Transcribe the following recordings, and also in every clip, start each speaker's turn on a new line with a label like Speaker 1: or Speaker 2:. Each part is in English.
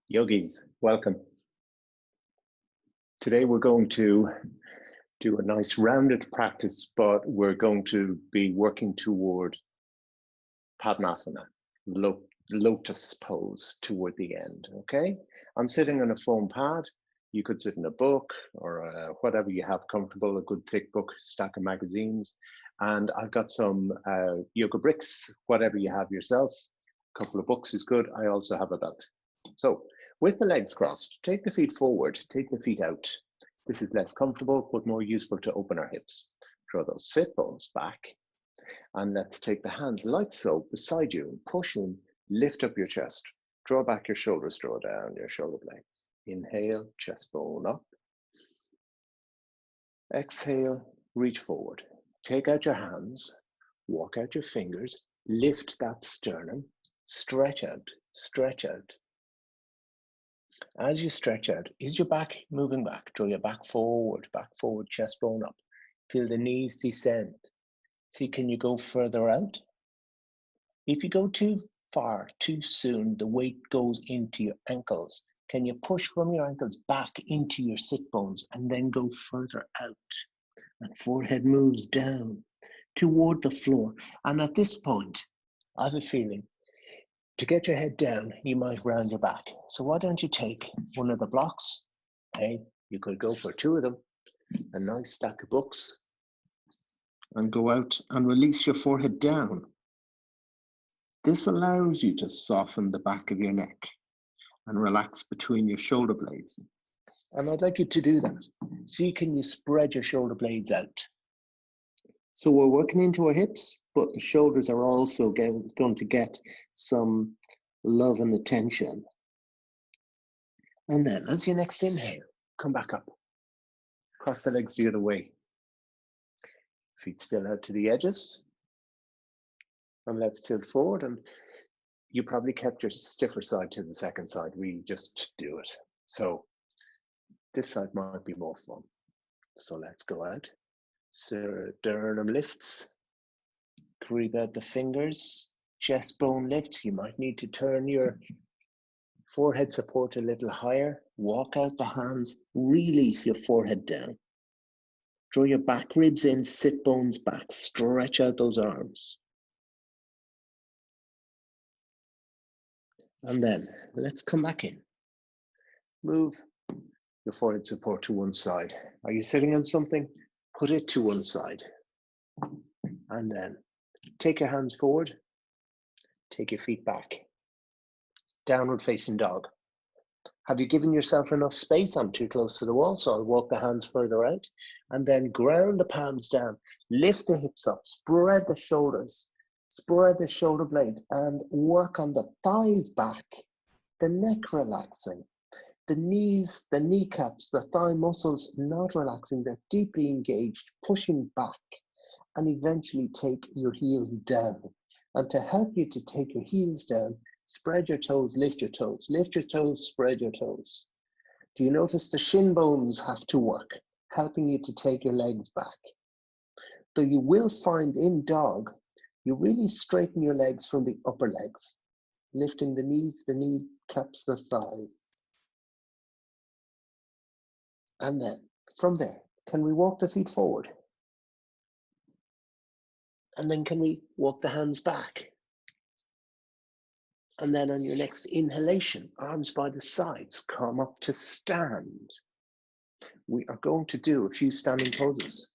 Speaker 1: Yogis, welcome. Today we're going to do a nice rounded practice, but we're going to be working toward Padmasana, Lotus pose toward the end, okay? I'm sitting on a foam pad. You could sit in a book or whatever you have comfortable, a good thick book, stack of magazines. And I've got some yoga bricks, whatever you have yourself. A couple of books is good. I also have a belt. So with the legs crossed, take the feet forward, take the feet out. This is less comfortable, but more useful to open our hips. Draw those sit bones back. And let's take the hands like so beside you and push in, lift up your chest. Draw back your shoulders, draw down your shoulder blades. Inhale, chest bone up. Exhale, reach forward. Take out your hands, walk out your fingers, lift that sternum, stretch out, stretch out. As you stretch out, is your back moving back? Draw your back forward, chest bone up. Feel the knees descend. See, can you go further out? If you go too far, too soon, the weight goes into your ankles. Can you push from your ankles back into your sit bones and then go further out? And forehead moves down toward the floor. And at this point, I have a feeling to get your head down, you might round your back. So why don't you take one of the blocks? Hey, you could go for two of them, a nice stack of books, and go out and release your forehead down. This allows you to soften the back of your neck and relax between your shoulder blades. And I'd like you to do that. See, can you spread your shoulder blades out? So we're working into our hips, but the shoulders are also going to get some love and attention. And then as your next inhale, come back up. Cross the legs the other way. Feet still out to the edges. And let's tilt forward. And you probably kept your stiffer side to the second side. We just do it. So this side might be more fun. So let's go out. Sternum lifts. Breathe out the fingers. Chest bone lifts. You might need to turn your forehead support a little higher. Walk out the hands. Release your forehead down. Draw your back ribs in, sit bones back. Stretch out those arms. And then let's come back in. Move your forehead support to one side. Are you sitting on something? Put it to one side. And then take your hands forward. Take your feet back. Downward facing dog. Have you given yourself enough space? I'm too close to the wall, so I'll walk the hands further out. And then ground the palms down. Lift the hips up. Spread the shoulders. Spread the shoulder blades and work on the thighs back. The neck relaxing. The knees, the kneecaps, the thigh muscles not relaxing. They're deeply engaged, pushing back. And eventually take your heels down. And to help you to take your heels down, spread your toes, lift your toes. Lift your toes, spread your toes. Do you notice the shin bones have to work, helping you to take your legs back? Though you will find in dog, you really straighten your legs from the upper legs, lifting the knees, the kneecaps, the thighs. And then from there, can we walk the feet forward? And then can we walk the hands back? And then on your next inhalation, arms by the sides, come up to stand. We are going to do a few standing poses.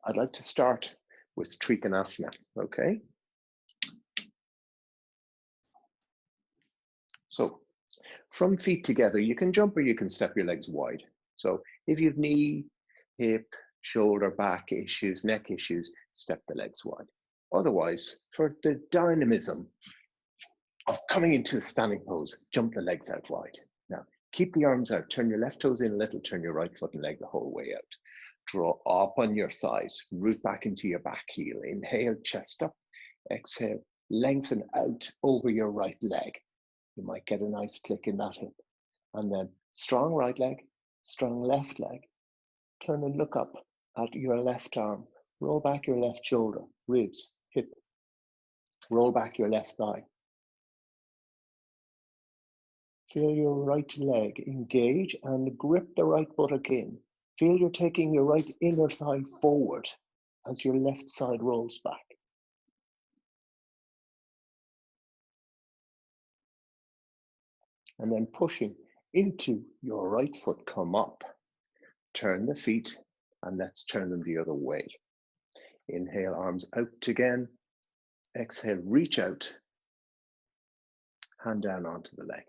Speaker 1: I'd like to start with Trikonasana, okay? So from feet together, you can jump or you can step your legs wide. So if you've knee, hip, shoulder, back issues, neck issues, step the legs wide. Otherwise, for the dynamism of coming into a standing pose, jump the legs out wide. Now, keep the arms out, turn your left toes in a little, turn your right foot and leg the whole way out. Draw up on your thighs, root back into your back heel. Inhale, chest up. Exhale, lengthen out over your right leg. You might get a nice click in that hip. And then strong right leg, strong left leg. Turn and look up at your left arm. Roll back your left shoulder, ribs, hip. Roll back your left thigh. Feel your right leg engage and grip the right buttock in. Feel you're taking your right inner thigh forward as your left side rolls back. And then pushing into your right foot, come up. Turn the feet and let's turn them the other way. Inhale, arms out again. Exhale, reach out. Hand down onto the leg.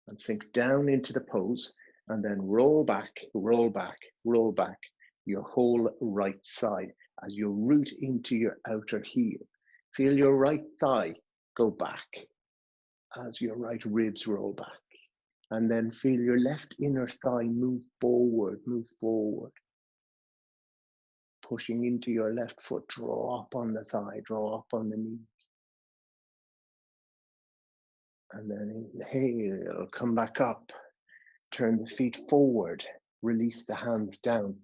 Speaker 1: And sink down into the pose and then roll back, roll back, roll back your whole right side as you root into your outer heel. Feel your right thigh go back as your right ribs roll back. And then feel your left inner thigh move forward, pushing into your left foot, draw up on the thigh, draw up on the knee. And then inhale, come back up, turn the feet forward, release the hands down.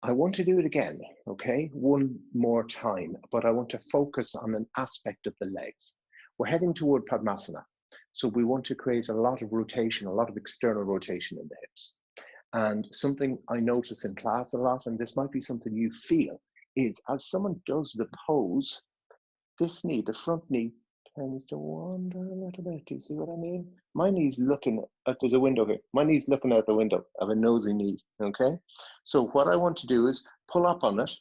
Speaker 1: I want to do it again, okay? One more time, but I want to focus on an aspect of the legs. We're heading toward Padmasana, so we want to create a lot of rotation, a lot of external rotation in the hips. And something I notice in class a lot, and this might be something you feel, is as someone does the pose, this knee, the front knee, tends to wander a little bit. Do you see what I mean? My knee's looking at, there's a window here. My knee's looking out the window. I have a nosy knee, okay? So what I want to do is pull up on it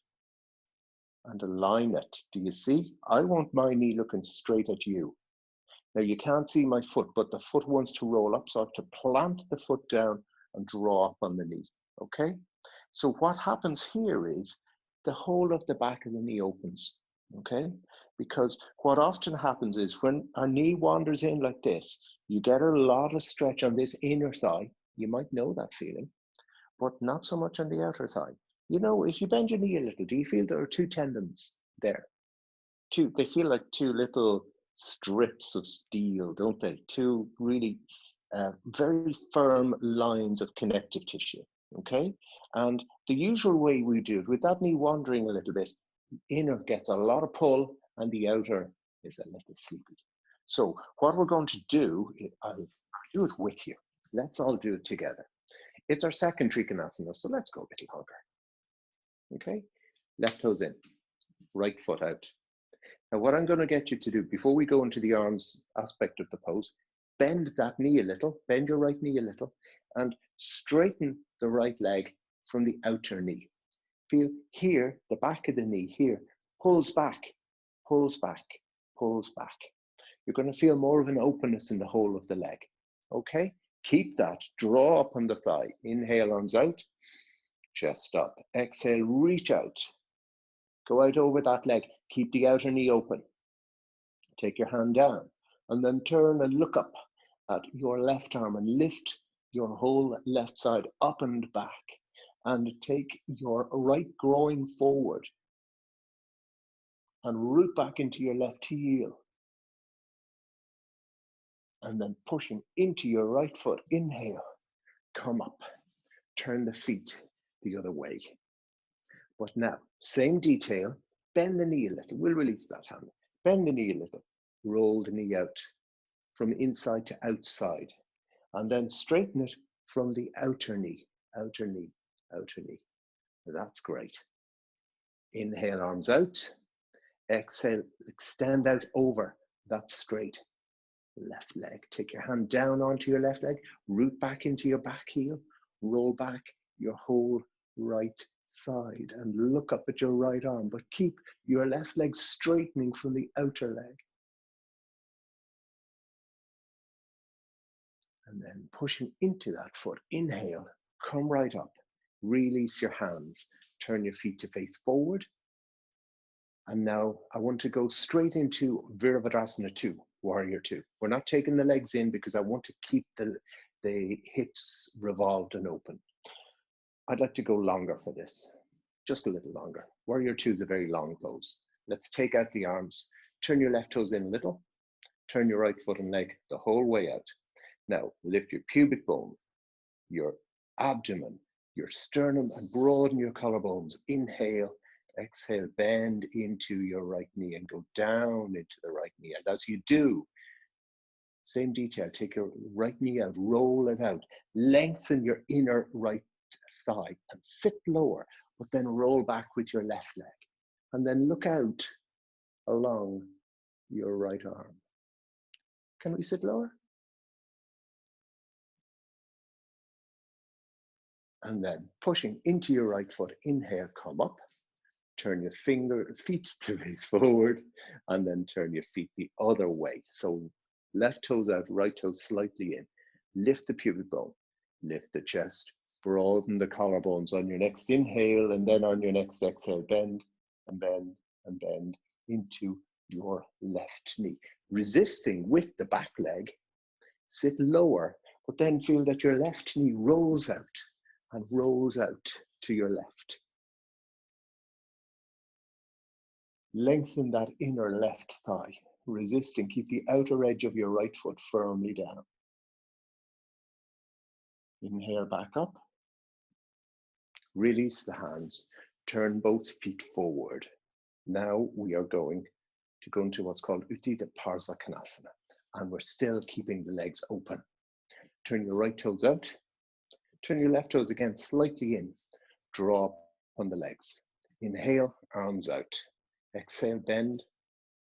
Speaker 1: and align it. Do you see? I want my knee looking straight at you. Now you can't see my foot, but the foot wants to roll up, so I have to plant the foot down and draw up on the knee, okay? So what happens here is the whole of the back of the knee opens, okay? Because what often happens is when our knee wanders in like this, you get a lot of stretch on this inner thigh. You might know that feeling, but not so much on the outer thigh. You know, if you bend your knee a little, do you feel there are two tendons there? They feel like two little strips of steel, don't they? Two really very firm lines of connective tissue, okay? And the usual way we do it, with that knee wandering a little bit, inner gets a lot of pull and the outer is a little sleepy. So what we're going to do, I'll do it with you. Let's all do it together. It's our second Trikonasana, so let's go a little longer. Okay, left toes in, right foot out. Now what I'm going to get you to do before we go into the arms aspect of the pose, bend that knee a little, bend your right knee a little, and straighten the right leg from the outer knee. Feel here, the back of the knee here, pulls back, pulls back, pulls back. You're going to feel more of an openness in the whole of the leg. Okay, keep that, draw up on the thigh. Inhale, arms out, chest up. Exhale, reach out. Go out over that leg. Keep the outer knee open. Take your hand down and then turn and look up at your left arm and lift your whole left side up and back. And take your right groin forward and root back into your left heel. And then pushing into your right foot. Inhale, come up, turn the feet the other way. But now, same detail, bend the knee a little. We'll release that hand. Bend the knee a little, roll the knee out from inside to outside. And then straighten it from the outer knee, outer knee, outer knee. That's great. Inhale, arms out. Exhale, extend out over that straight left leg. Take your hand down onto your left leg, root back into your back heel, roll back your whole right side and look up at your right arm, but keep your left leg straightening from the outer leg. And then pushing into that foot, inhale, come right up, release your hands, turn your feet to face forward. And now I want to go straight into Virabhadrasana Ii Warrior Two. We're not taking the legs in because I want to keep the hips revolved and open. I'd like to go longer for this, just a little longer. Warrior Two is a very long pose. Let's take out the arms, turn your left toes in a little, turn your right foot and leg the whole way out. Now lift your pubic bone, your abdomen, your sternum, and broaden your collarbones. Inhale, exhale, bend into your right knee and go down into the right knee. And as you do, Same detail, take your right knee out, roll it out, lengthen your inner right thigh and sit lower, but then roll back with your left leg. And then look out along your right arm. Can we sit lower? And then pushing into your right foot, inhale, come up. Turn your feet to face forward, and then turn your feet the other way. So left toes out, right toes slightly in. Lift the pubic bone, lift the chest, broaden the collarbones on your next inhale, and then on your next exhale, bend and bend and bend into your left knee. Resisting with the back leg, sit lower, but then feel that your left knee rolls out and rolls out to your left. Lengthen that inner left thigh, resisting. Keep the outer edge of your right foot firmly down. Inhale back up. Release the hands. Turn both feet forward. Now we are going to go into what's called Untitled Chapter, and we're still keeping the legs open. Turn your right toes out. Turn your left toes again slightly in. Draw up on the legs. Inhale, arms out. Exhale, bend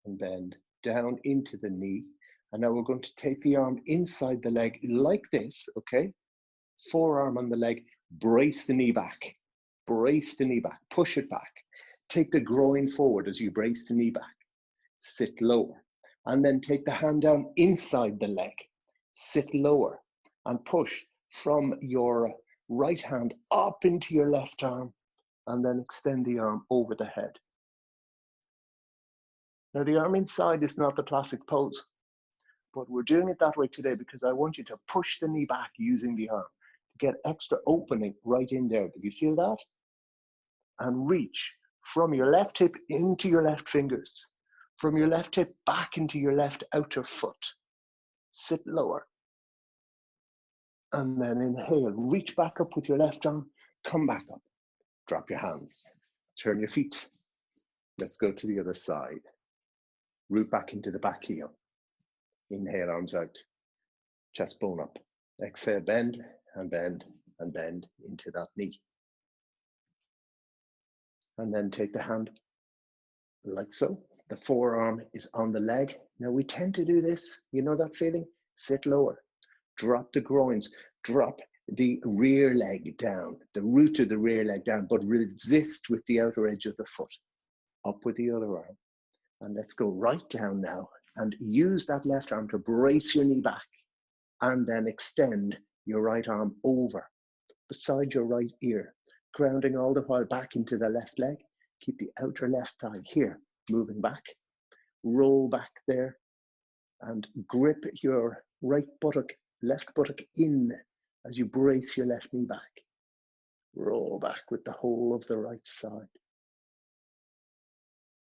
Speaker 1: and bend down into the knee. And now we're going to take the arm inside the leg like this, okay? Forearm on the leg, brace the knee back. Brace the knee back, push it back. Take the groin forward as you brace the knee back. Sit lower. And then take the hand down inside the leg. Sit lower and push from your right hand up into your left arm, and then extend the arm over the head. Now the arm inside is not the classic pose, but we're doing it that way today because I want you to push the knee back using the arm to get extra opening right in there. Do you feel that? And reach from your left hip into your left fingers, from your left hip back into your left outer foot. Sit lower. And then inhale, reach back up with your left arm, come back up. Drop your hands, turn your feet. Let's go to the other side. Root back into the back heel. Inhale, arms out, chest bone up. Exhale, bend and bend and bend into that knee. And then take the hand like so. The forearm is on the leg. Now we tend to do this, you know that feeling? Sit lower, drop the groins, drop the rear leg down, the root of the rear leg down, but resist with the outer edge of the foot. Up with the other arm. And let's go right down now and use that left arm to brace your knee back, and then extend your right arm over beside your right ear, grounding all the while back into the left leg. Keep the outer left thigh here, moving back. Roll back there and grip your right buttock, left buttock in as you brace your left knee back. Roll back with the whole of the right side.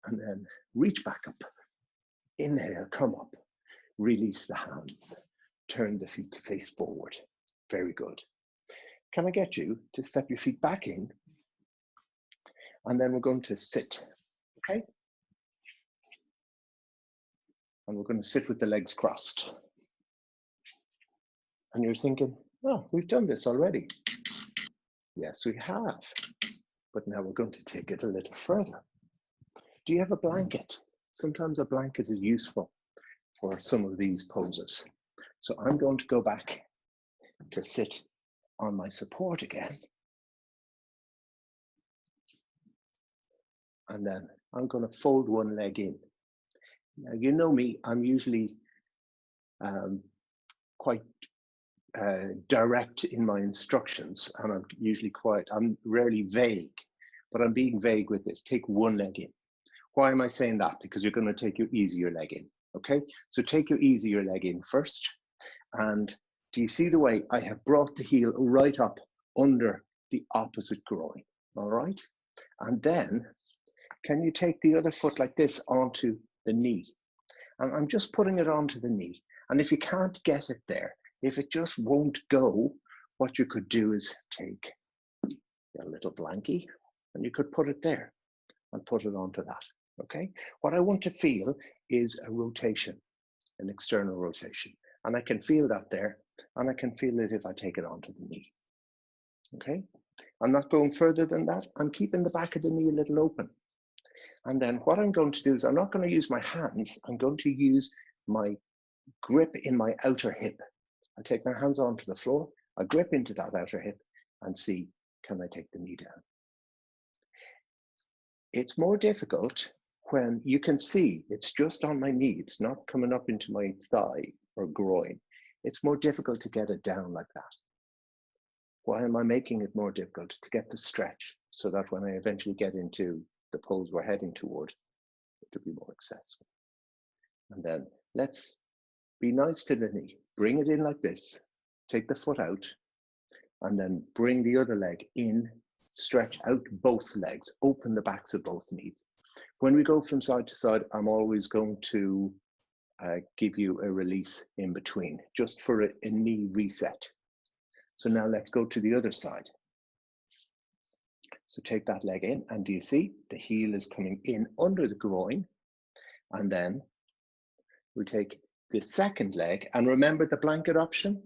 Speaker 1: And then reach back up. Inhale, come up. Release the hands. Turn the feet to face forward. Very good. Can I get you to step your feet back in? And then we're going to sit, okay? And we're going to sit with the legs crossed. And you're thinking, oh, we've done this already. Yes, we have. But now we're going to take it a little further. Do you have a blanket? Sometimes a blanket is useful for some of these poses. So I'm going to go back to sit on my support again. And then I'm going to fold one leg in. Now, you know me, I'm usually quite direct in my instructions, and I'm rarely vague, but I'm being vague with this. Take one leg in. Why am I saying that? Because you're going to take your easier leg in, okay? So take your easier leg in first. And do you see the way I have brought the heel right up under the opposite groin, all right? And then, can you take the other foot like this onto the knee? And I'm just putting it onto the knee. And if you can't get it there, if it just won't go, what you could do is take a little blankie and you could put it there and put it onto that, okay? What I want to feel is a rotation, an external rotation. And I can feel that there. And I can feel it if I take it onto the knee. Okay? I'm not going further than that. I'm keeping the back of the knee a little open. And then what I'm going to do is I'm not going to use my hands. I'm going to use my grip in my outer hip. I take my hands onto the floor. I grip into that outer hip and see, can I take the knee down? It's more difficult when you can see it's just on my knee. It's not coming up into my thigh or groin. It's more difficult to get it down like that. Why am I making it more difficult? To get the stretch so that when I eventually get into the pose we're heading toward, it'll be more accessible. And then let's be nice to the knee. Bring it in like this. Take the foot out and then bring the other leg in. Stretch out both legs. Open the backs of both knees. When we go from side to side, I'm always going to give you a release in between, just for a knee reset. So now let's go to the other side. So take that leg in, and do you see the heel is coming in under the groin? And then we take the second leg, and remember the blanket option,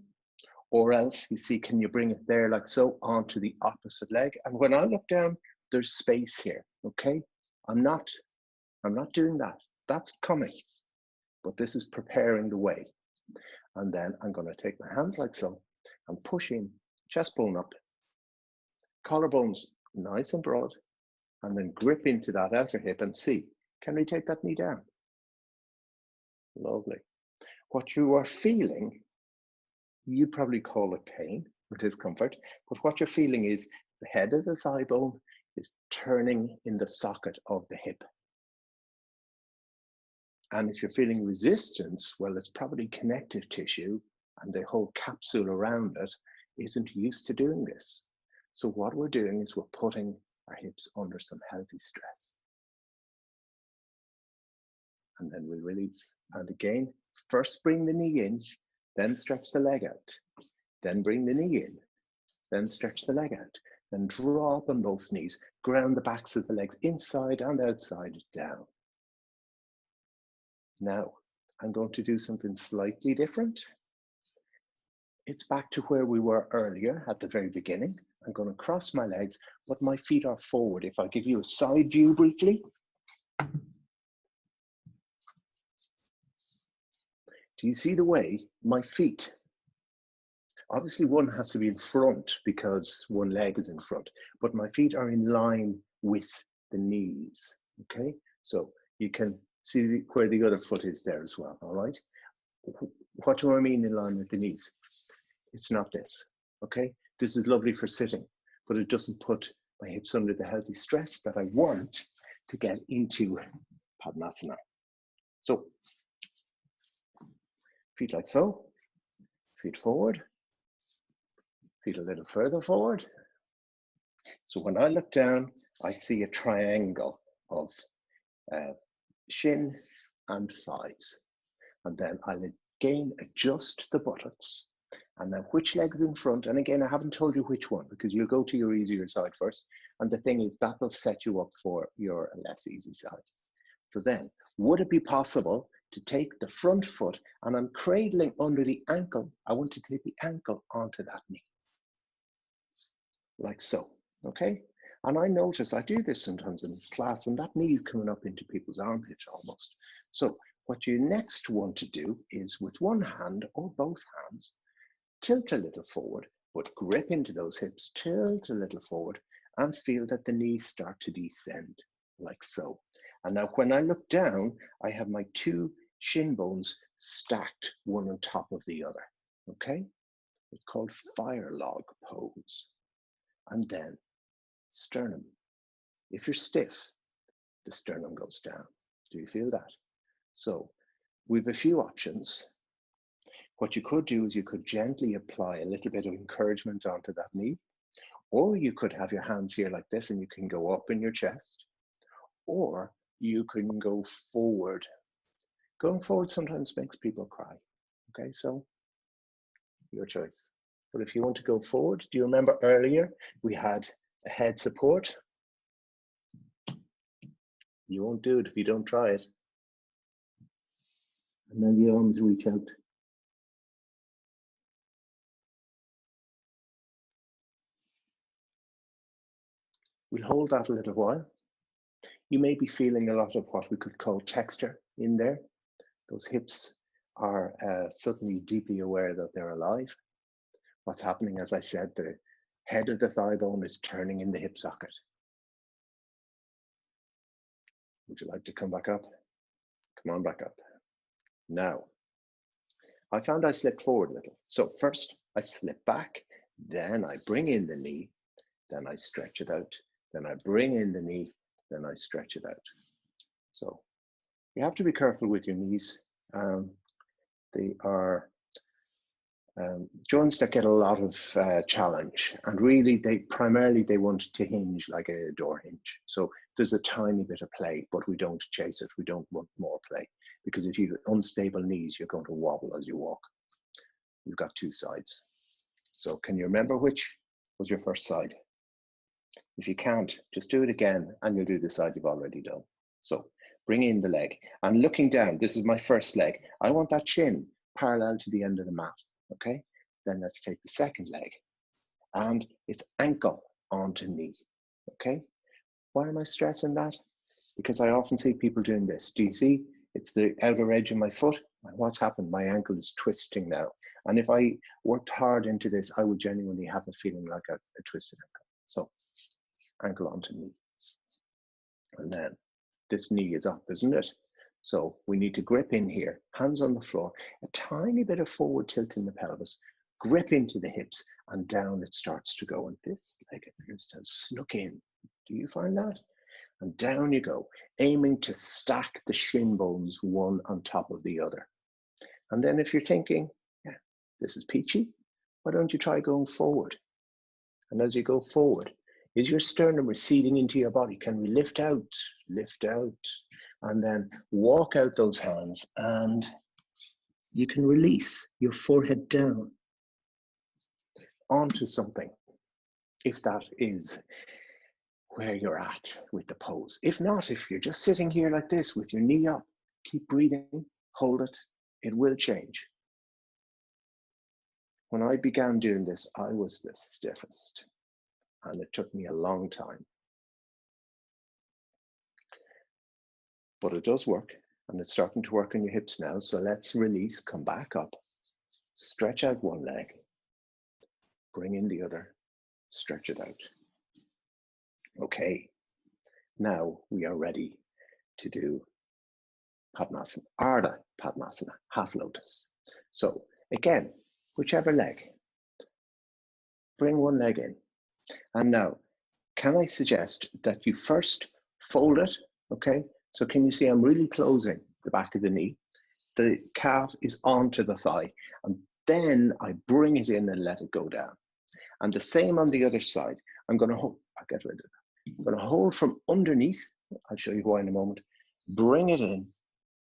Speaker 1: or else you see, can you bring it there like so onto the opposite leg? And when I look down, there's space here, okay? I'm not doing that. That's coming, but this is preparing the way. And then I'm going to take my hands like so and push in, chest bone up, collarbones nice and broad, and then grip into that outer hip and see, can we take that knee down? Lovely. What you are feeling, you probably call it pain or discomfort, but what you're feeling is the head of the thigh bone is turning in the socket of the hip. And if you're feeling resistance, well, it's probably connective tissue and the whole capsule around it isn't used to doing this. So what we're doing is we're putting our hips under some healthy stress. And then we'll release. And again, first bring the knee in, then stretch the leg out. Then bring the knee in, then stretch the leg out. Then draw up on both knees, ground the backs of the legs inside and outside down. Now, I'm going to do something slightly different. It's back to where we were earlier at the very beginning. I'm going to cross my legs, but my feet are forward. If I give you a side view briefly. Do you see the way my feet, obviously one has to be in front because one leg is in front, but my feet are in line with the knees, okay? So you can see where the other foot is there as well, all right? What do I mean in line with the knees? It's not this, okay? This is lovely for sitting, but it doesn't put my hips under the healthy stress that I want to get into Padmasana. So, feet like so, feet forward, feet a little further forward. So when I look down, I see a triangle of shin and thighs. And then I'll again adjust the buttocks. And now which leg's in front? And again, I haven't told you which one because you'll go to your easier side first. And the thing is that will set you up for your less easy side. So then, would it be possible to take the front foot and I'm cradling under the ankle? I want to take the ankle onto that knee. Like so, okay? And I notice I do this sometimes in class and that knee is coming up into people's armpits almost. So what you next want to do is with one hand or both hands, tilt a little forward, but grip into those hips, tilt a little forward and feel that the knees start to descend like so. And now when I look down, I have my two shin bones stacked one on top of the other, okay? It's called fire log pose. And then sternum. If you're stiff, the sternum goes down. Do you feel that? So we have a few options. What you could do is you could gently apply a little bit of encouragement onto that knee, or you could have your hands here like this and you can go up in your chest, or you can go forward. Going forward sometimes makes people cry. Okay, so your choice. But if you want to go forward, do you remember earlier we had a head support? You won't do it if you don't try it. And then the arms reach out. We'll hold that a little while. You may be feeling a lot of what we could call texture in there. Those hips are suddenly deeply aware that they're alive. What's happening, as I said, the head of the thigh bone is turning in the hip socket. Would you like to come back up? Come on back up. Now, I found I slipped forward a little. So first I slip back, then I bring in the knee, then I stretch it out, then I bring in the knee, then I stretch it out. So you have to be careful with your knees. They are joints that get a lot of challenge, and really primarily they want to hinge like a door hinge. So there's a tiny bit of play, but we don't chase it. We don't want more play, because if you have unstable knees, you're going to wobble as you walk. You've got two sides. So can you remember which was your first side? If you can't, just do it again and you'll do the side you've already done. So bring in the leg and looking down. This is my first leg. I want that shin parallel to the end of the mat. Okay, then let's take the second leg and it's ankle onto knee. Okay, why am I stressing that? Because I often see people doing this. Do you see? It's the outer edge of my foot. What's happened? My ankle is twisting now. And if I worked hard into this, I would genuinely have a feeling like a twisted ankle. So ankle onto knee. And then this knee is up, isn't it? So we need to grip in here, hands on the floor, a tiny bit of forward tilt in the pelvis, grip into the hips, and down it starts to go. And this leg appears to have snuck in. Do you find that? And down you go, aiming to stack the shin bones one on top of the other. And then if you're thinking, yeah, this is peachy, why don't you try going forward? And as you go forward, is your sternum receding into your body? Can we lift out, and then walk out those hands, and you can release your forehead down onto something, if that is where you're at with the pose. If not, if you're just sitting here like this with your knee up, keep breathing, hold it, it will change. When I began doing this, I was the stiffest, and it took me a long time. But it does work, and it's starting to work on your hips now. So let's release, come back up, stretch out one leg, bring in the other, stretch it out. Okay, now we are ready to do Padmasana, Ardha Padmasana, half lotus. So again, whichever leg, bring one leg in. And now, can I suggest that you first fold it, okay? So can you see I'm really closing the back of the knee? The calf is onto the thigh, and then I bring it in and let it go down. And the same on the other side. I'm going to hold, I'll get rid of that. I'm going to hold from underneath. I'll show you why in a moment. Bring it in,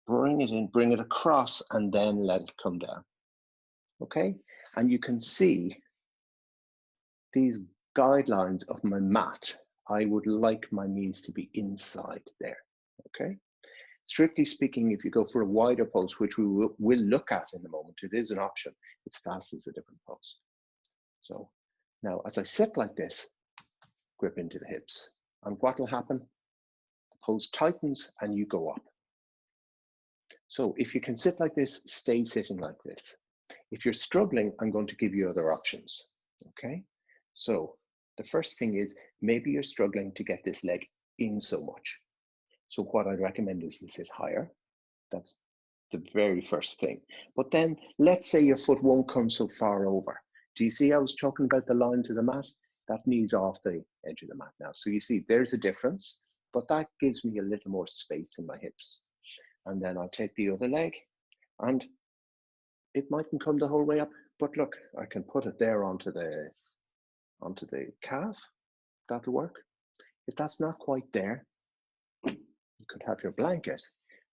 Speaker 1: bring it in, bring it across, and then let it come down. Okay? And you can see these guidelines of my mat. I would like my knees to be inside there. Okay? Strictly speaking, if you go for a wider pose, which we will look at in a moment, it is an option. It's fast as a different pose. So now, as I sit like this, grip into the hips. And what will happen? The pose tightens and you go up. So if you can sit like this, stay sitting like this. If you're struggling, I'm going to give you other options. Okay? So the first thing is, maybe you're struggling to get this leg in so much. So what I'd recommend is to sit higher. That's the very first thing. But then let's say your foot won't come so far over. Do you see I was talking about the lines of the mat? That knee's off the edge of the mat now. So you see there's a difference, but that gives me a little more space in my hips. And then I'll take the other leg, and it mightn't come the whole way up, but look, I can put it there onto the calf. That'll work. If that's not quite there, you could have your blanket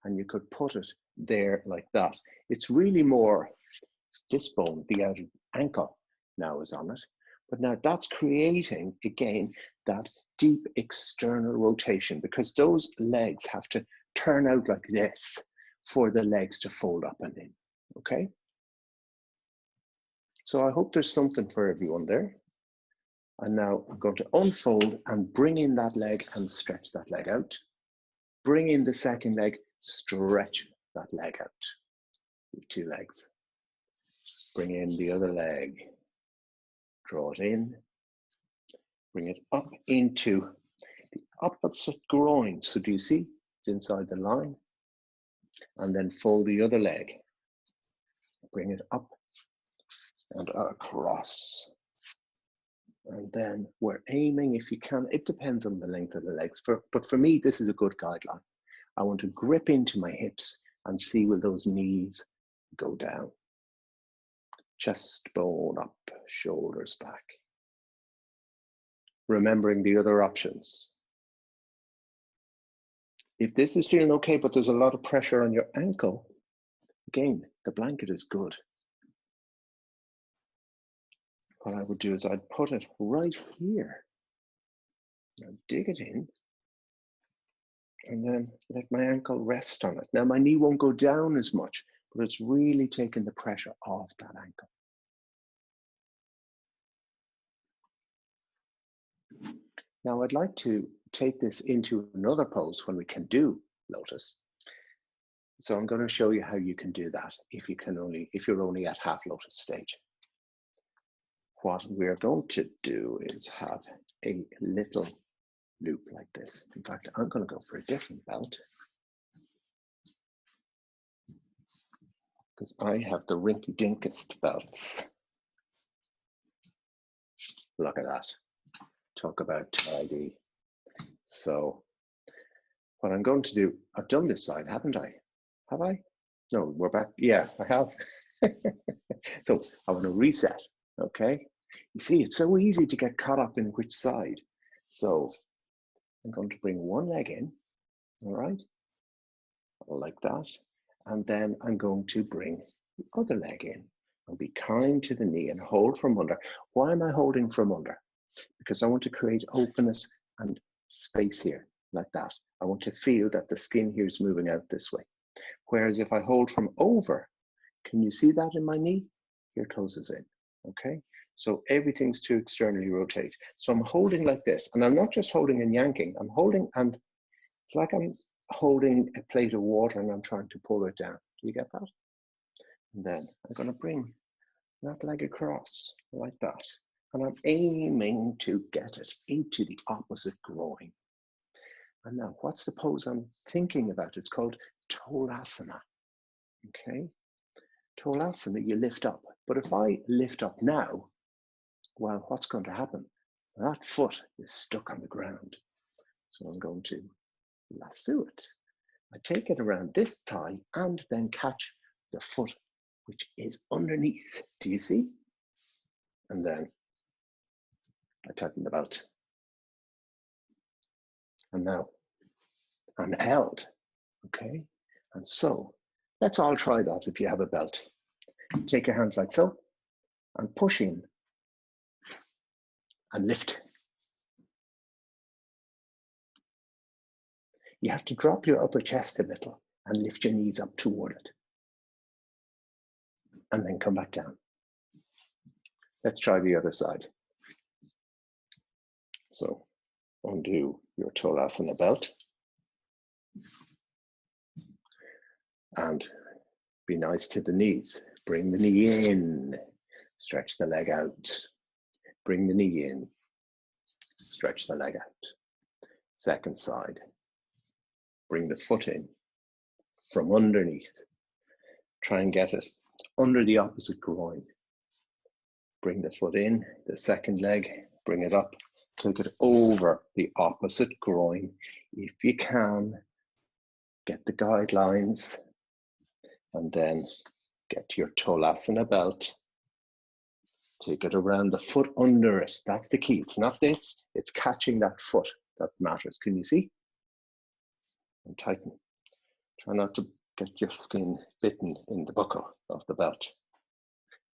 Speaker 1: and you could put it there like that. It's really more this bone, the outer ankle now is on it. But now that's creating, again, that deep external rotation, because those legs have to turn out like this for the legs to fold up and in, okay? So I hope there's something for everyone there. And now I'm going to unfold and bring in that leg and stretch that leg out. Bring in the second leg, stretch that leg out. With 2 legs. Bring in the other leg. Draw it in. Bring it up into the opposite groin. So do you see? It's inside the line. And then fold the other leg. Bring it up and across. And then we're aiming, if you can, it depends on the length of the legs. But for me, this is a good guideline. I want to grip into my hips and see will those knees go down. Chest bone up, shoulders back. Remembering the other options. If this is feeling okay, but there's a lot of pressure on your ankle, again, the blanket is good. What I would do is I'd put it right here. Now dig it in. And then let my ankle rest on it. Now my knee won't go down as much, but it's really taking the pressure off that ankle. Now I'd like to take this into another pose when we can do Lotus. So I'm going to show you how you can do that if you're only at half Lotus stage. What we're going to do is have a little loop like this. In fact, I'm going to go for a different belt because I have the rinky-dinkest belts. Look at that. Talk about tidy. So what I'm going to do, I've done this side, haven't I? Have I? No, we're back. Yeah, I have. So I want to reset, okay? You see, it's so easy to get caught up in which side. So I'm going to bring one leg in, all right? Like that. And then I'm going to bring the other leg in. I'll be kind to the knee and hold from under. Why am I holding from under? Because I want to create openness and space here, like that. I want to feel that the skin here is moving out this way. Whereas if I hold from over, can you see that in my knee? Here closes in, okay? So everything's to externally rotate. So I'm holding like this, and I'm not just holding and yanking, I'm holding, and it's like I'm holding a plate of water and I'm trying to pull it down. Do you get that? And then I'm gonna bring that leg across like that. And I'm aiming to get it into the opposite groin. And now, what's the pose I'm thinking about? It's called Tolasana, okay? Tolasana, you lift up. But if I lift up now, well, what's going to happen? That foot is stuck on the ground. So I'm going to lasso it. I take it around this thigh and then catch the foot, which is underneath. Do you see? And then I tighten the belt. And now I'm held, okay? And so let's all try that if you have a belt. Take your hands like so and push in and lift. You have to drop your upper chest a little and lift your knees up toward it. And then come back down. Let's try the other side. So undo your Tolasana belt. And be nice to the knees. Bring the knee in, stretch the leg out. Bring the knee in, stretch the leg out. Second side. Bring the foot in from underneath. Try and get it under the opposite groin. Bring the foot in, the second leg, bring it up, take it over the opposite groin. If you can, get the guidelines, and then get your Tolasana belt. Take it around the foot under it. That's the key. It's not this, it's catching that foot that matters. Can you see? And tighten. Try not to get your skin bitten in the buckle of the belt.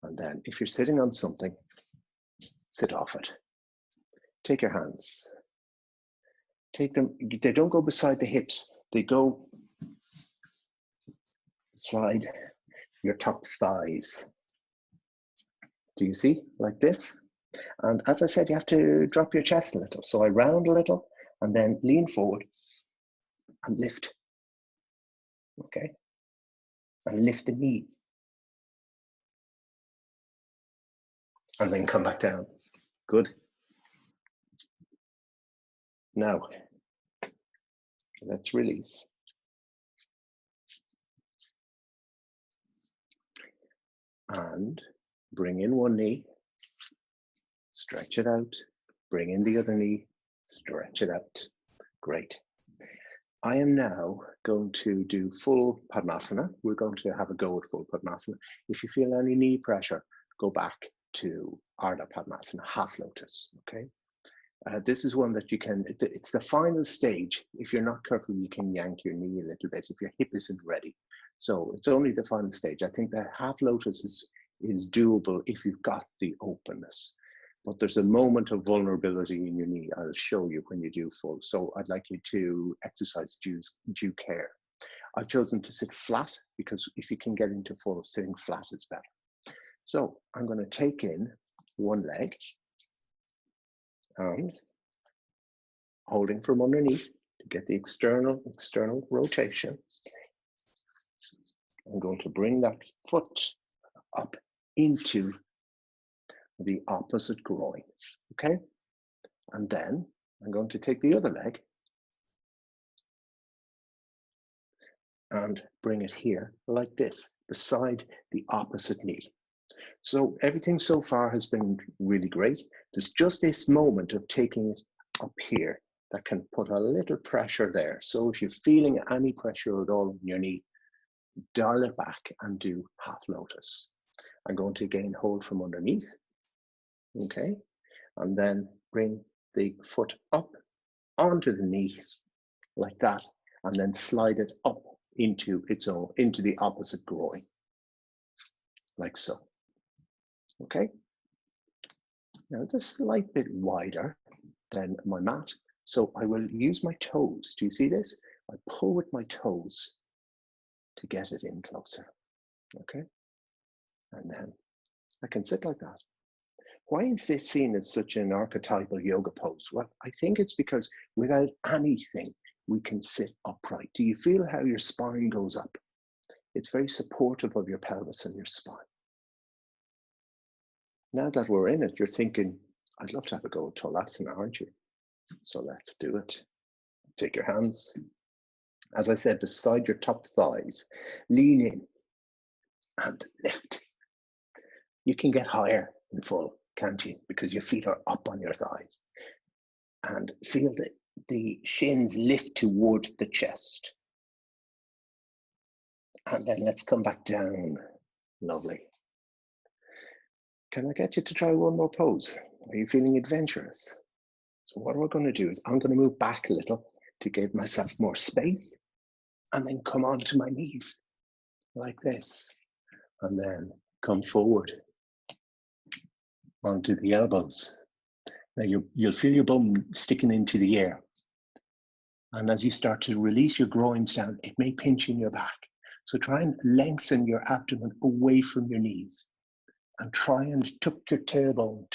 Speaker 1: And then if you're sitting on something, sit off it. Take your hands. Take them, they don't go beside the hips, they go beside your top thighs. Do you see? Like this? And as I said, you have to drop your chest a little. So I round a little and then lean forward and lift. Okay? And lift the knees. And then come back down. Good. Now, let's release. And bring in one knee, stretch it out, bring in the other knee, stretch it out. Great. I am now going to do full Padmasana. We're going to have a go at full Padmasana. If you feel any knee pressure, go back to Ardha Padmasana, half lotus, okay? This is one that you can, it's the final stage. If you're not careful, you can yank your knee a little bit if your hip isn't ready. So it's only the final stage. I think that half lotus is doable if you've got the openness. But there's a moment of vulnerability in your knee. I'll show you when you do full. So I'd like you to exercise due care. I've chosen to sit flat because if you can get into full, sitting flat is better. So I'm going to take in one leg and holding from underneath to get the external rotation. I'm going to bring that foot up into the opposite groin, okay? And then I'm going to take the other leg and bring it here like this, beside the opposite knee. So everything so far has been really great. There's just this moment of taking it up here that can put a little pressure there. So if you're feeling any pressure at all in your knee, dial it back and do half lotus. I'm going to again hold from underneath, okay? And then bring the foot up onto the knees like that, and then slide it up into the opposite groin, like so. Okay. Now it's a slight bit wider than my mat, so I will use my toes. Do you see this? I pull with my toes to get it in closer. Okay. And then I can sit like that. Why is this seen as such an archetypal yoga pose? Well, I think it's because without anything, we can sit upright. Do you feel how your spine goes up? It's very supportive of your pelvis and your spine. Now that we're in it, you're thinking, I'd love to have a go at Talasana, aren't you? So let's do it. Take your hands, as I said, beside your top thighs. Lean in and lift. You can get higher in full, can't you? Because your feet are up on your thighs. And feel the shins lift toward the chest. And then let's come back down. Lovely. Can I get you to try one more pose? Are you feeling adventurous? So what we're going to do is I'm going to move back a little to give myself more space and then come onto my knees like this. And then come forward onto the elbows. Now you'll feel your bum sticking into the air. And as you start to release your groins down, it may pinch in your back. So try and lengthen your abdomen away from your knees. And try and tuck your tailbone.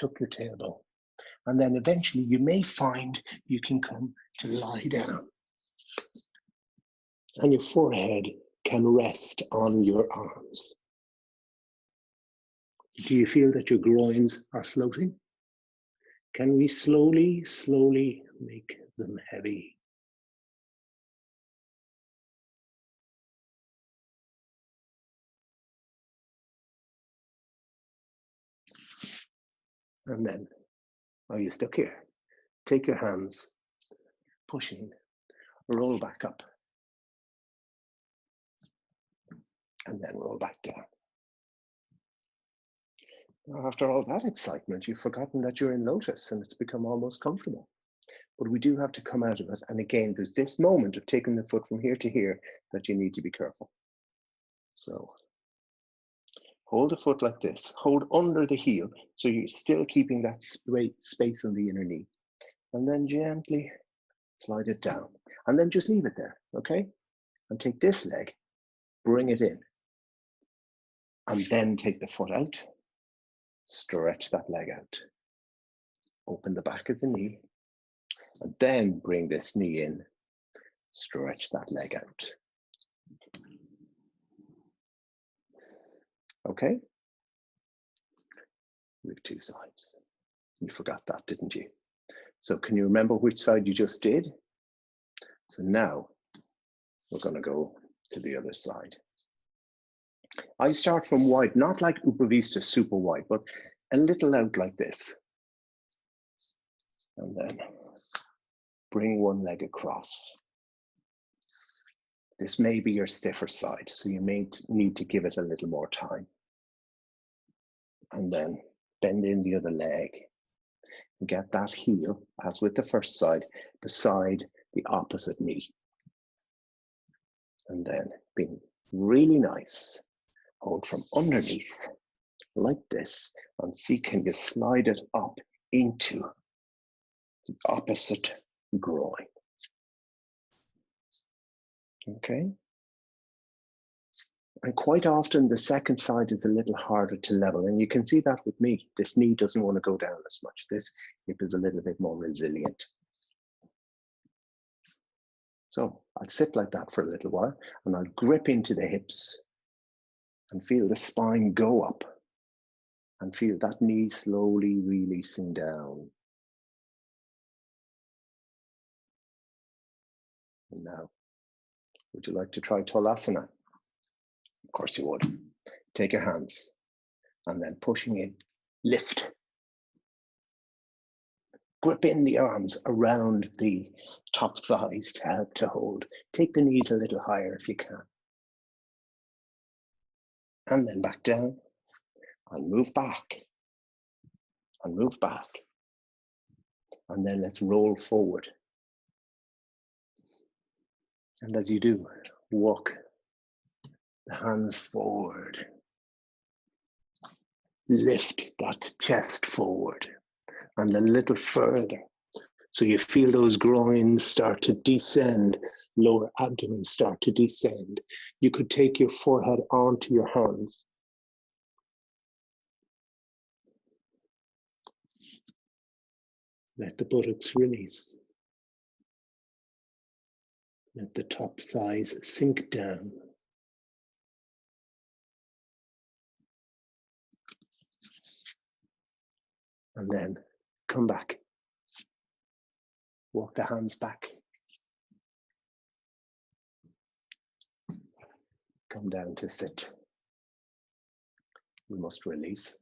Speaker 1: And then eventually you may find you can come to lie down. And your forehead can rest on your arms. Do you feel that your groins are floating? Can we slowly, slowly make them heavy? And then, are you stuck here? Take your hands, push in, roll back up, and then roll back down. After all that excitement, you've forgotten that you're in Lotus and it's become almost comfortable. But we do have to come out of it. And again, there's this moment of taking the foot from here to here that you need to be careful. So hold the foot like this, hold under the heel, so you're still keeping that space on the inner knee. And then gently slide it down. And then just leave it there, okay? And take this leg, bring it in. And then take the foot out, stretch that leg out. Open the back of the knee, and then bring this knee in. Stretch that leg out. Okay? We have two sides. You forgot that, didn't you? So can you remember which side you just did? So now we're going to go to the other side. I start from wide, not like Upavista, super wide, but a little out like this. And then bring one leg across. This may be your stiffer side, so you may need to give it a little more time. And then bend in the other leg. Get that heel, as with the first side, beside the opposite knee. And then being really nice, hold from underneath, like this, and see, can you slide it up into the opposite groin? Okay. And quite often the second side is a little harder to level. And you can see that with me. This knee doesn't want to go down as much. This hip is a little bit more resilient. So I'll sit like that for a little while, and I'll grip into the hips and feel the spine go up, and feel that knee slowly releasing down. And now, would you like to try Tolasana? Of course you would. Take your hands, and then pushing in, lift. Grip in the arms around the top thighs to help to hold. Take the knees a little higher if you can. And then back down, and move back, and move back. And then let's roll forward. And as you do, walk the hands forward. Lift that chest forward and a little further. So you feel those groins start to descend, lower abdomen start to descend. You could take your forehead onto your hands. Let the buttocks release. Let the top thighs sink down. And then come back. Walk the hands back. Come down to sit. We must release.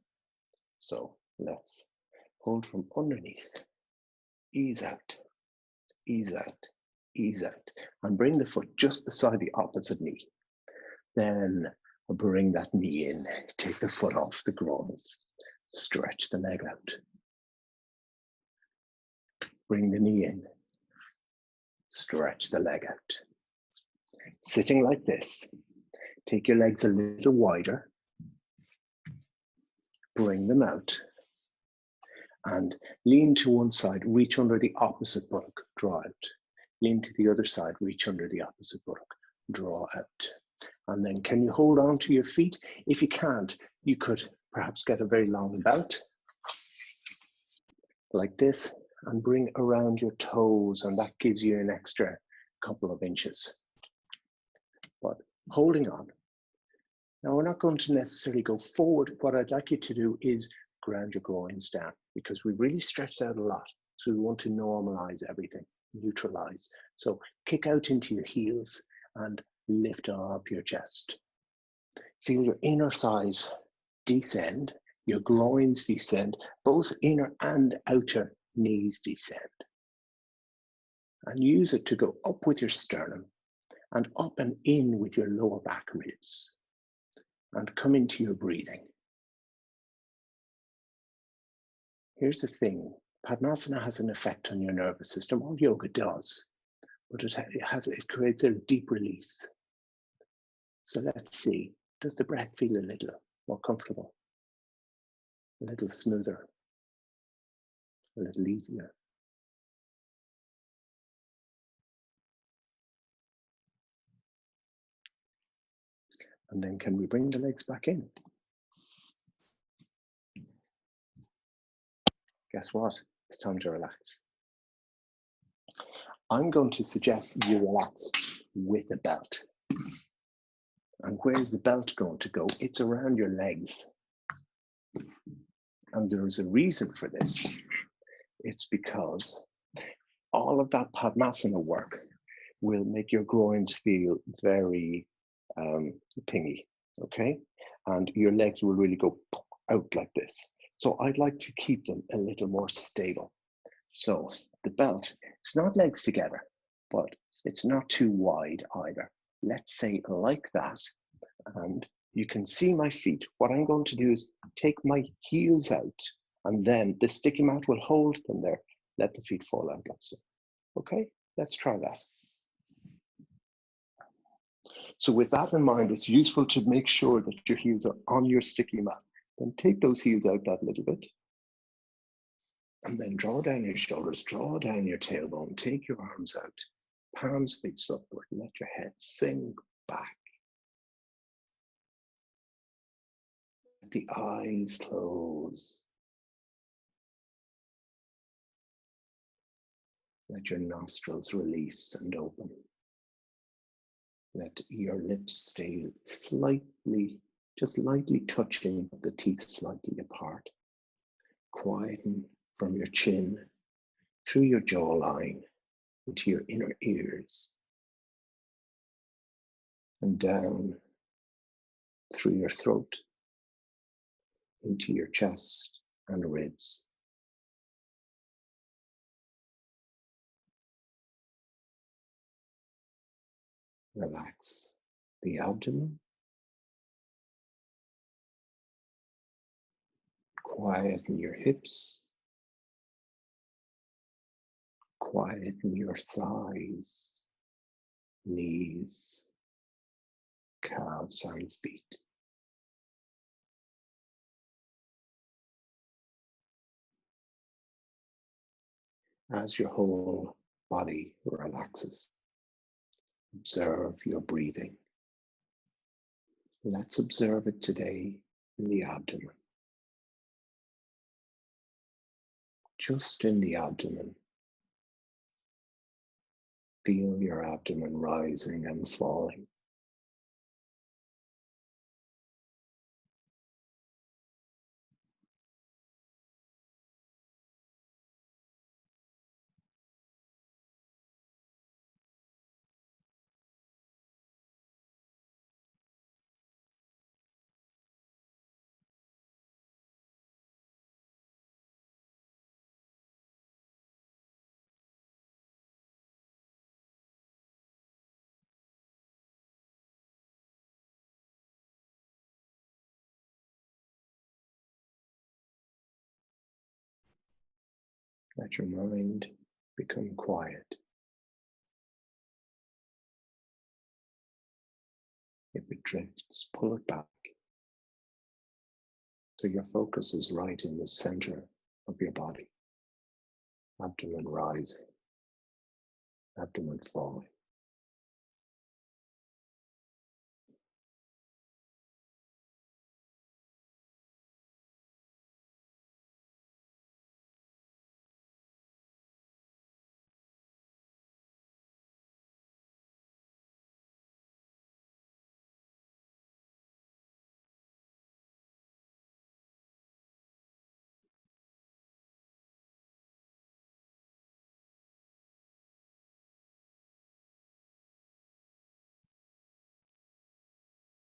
Speaker 1: So let's hold from underneath. Ease out, ease out, ease out. And bring the foot just beside the opposite knee. Then bring that knee in. Take the foot off the groin. Stretch the leg out. Bring the knee in. Stretch the leg out. Sitting like this. Take your legs a little wider. Bring them out. And lean to one side, reach under the opposite buttock, draw out. Lean to the other side, reach under the opposite buttock, draw out. And then can you hold on to your feet? If you can't, you could perhaps get a very long belt, like this, and bring around your toes, and that gives you an extra couple of inches. But holding on. Now we're not going to necessarily go forward. What I'd like you to do is ground your groins down, because we've really stretched out a lot. So we want to normalize everything, neutralize. So kick out into your heels and lift up your chest. Feel your inner thighs descend, your groins descend, both inner and outer knees descend. And use it to go up with your sternum and up and in with your lower back ribs. And come into your breathing. Here's the thing, Padmasana has an effect on your nervous system. All yoga does, but it creates a deep release. So let's see, does the breath feel a little more comfortable? A little smoother? A little easier? And then can we bring the legs back in? Guess what? It's time to relax. I'm going to suggest you relax with a belt. And where's the belt going to go? It's around your legs. And there's a reason for this. It's because all of that Padmasana work will make your groins feel very pingy, okay? And your legs will really go out like this. So I'd like to keep them a little more stable. So the belt, it's not legs together, but it's not too wide either. Let's say like that. And you can see my feet. What I'm going to do is take my heels out, and then the sticky mat will hold them there. Let the feet fall out like so. Okay, let's try that. So with that in mind, it's useful to make sure that your heels are on your sticky mat. Then take those heels out that little bit. And then draw down your shoulders, draw down your tailbone, take your arms out, palms face upward, let your head sink back. Let the eyes close. Let your nostrils release and open. Let your lips stay slightly, just lightly touching the teeth slightly apart. Quieten from your chin, through your jawline, into your inner ears, and down through your throat, into your chest and ribs. Relax the abdomen. Quieten your hips. Quieten your thighs, knees, calves and feet. As your whole body relaxes, observe your breathing. Let's observe it today in the abdomen. Just in the abdomen. Feel your abdomen rising and falling. Let your mind become quiet. If it drifts, pull it back. So your focus is right in the center of your body. Abdomen rising, abdomen falling.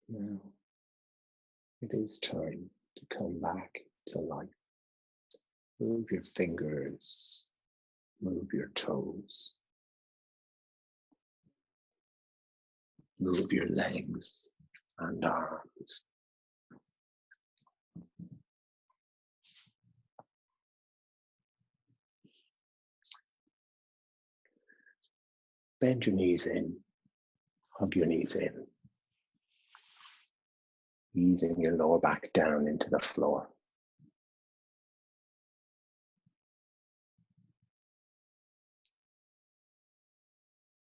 Speaker 1: Now, it is time to come back to life. Move your fingers, move your toes, move your legs and arms. Bend your knees in, hug your knees in, easing your lower back down into the floor.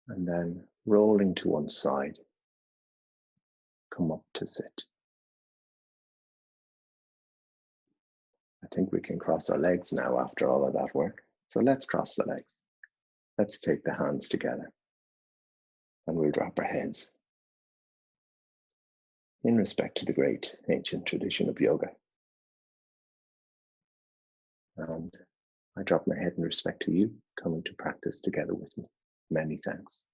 Speaker 1: And then rolling to one side, come up to sit. I think we can cross our legs now after all of that work. So let's cross the legs. Let's take the hands together and we'll drop our heads in respect to the great ancient tradition of yoga. And I drop my head in respect to you coming to practice together with me. Many thanks.